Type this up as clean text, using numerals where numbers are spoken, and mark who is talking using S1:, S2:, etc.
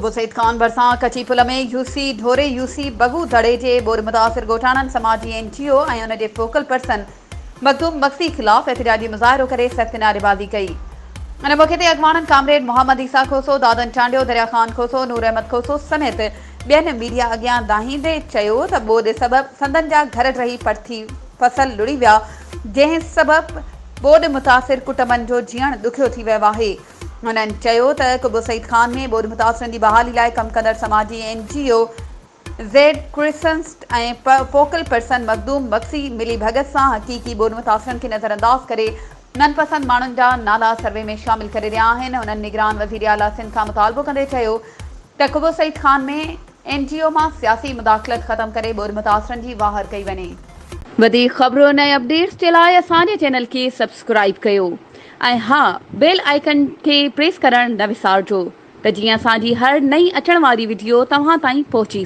S1: कबो सईद खान भरिसां कची पुल में यूसी ढोरे यूसी बगू धड़े जे बोर मुतासिर ॻोठाणनि समाजी NGO ऐं उन जे फोकल पर्सन मखदूम मक्सी ख़िलाफ़ एहतिजाजी मुज़ाहिरो करे सख़्त नारेबाज़ी कई। इन मौक़े ते अॻवाननि कामरेड मोहम्मद ईसा खोसो, दादन चांडियो, दरिया ख़ान खोसो, नूर अहमद खोसो समेत ॿियनि मीडिया अॻियां दाहींदे चयो त ॿोॾि सबबि संदनि जा घर रही पड़थी फसल लुड़ी विया, जंहिं सबबि ॿोॾि मुतासिर कुटुंबनि जो जीअण ॾुखियो थी वियो आहे। उन्हनि चयो त कबो सईद खान में ॿोॾि मुतासिरनि जी बहाली लाइ कमु कंदड़ समाजी NGO ज़ेड क्रिसेंट ऐं फोकल पर्सन मखदूम मक्सी मिली भगत सां हक़ीक़ी ॿोॾि मुतासिरनि खे नज़रअंदाज़ करे मनपसंद माण्हुनि जा नाला सर्वे में शामिल करे रहिया आहिनि। उन्हनि निगरान वज़ीर आला सिंध खां मुतालबो कंदे चयो त कबो सईद खान में NGO मां सियासी मुदाख़लत ख़तमु करे ॿोॾि मुतासिरनि जी वाहर कई वञे। वधीक ख़बरुनि ऐं अपडेट्स जे लाइ असांजे चैनल खे सब्सक्राइब कयो ऐं हा, बेल आइकन खे प्रेस करणु न विसारिजो त जीअं असांजी हर नई अचण वारी वीडियो तव्हां ताईं पहुची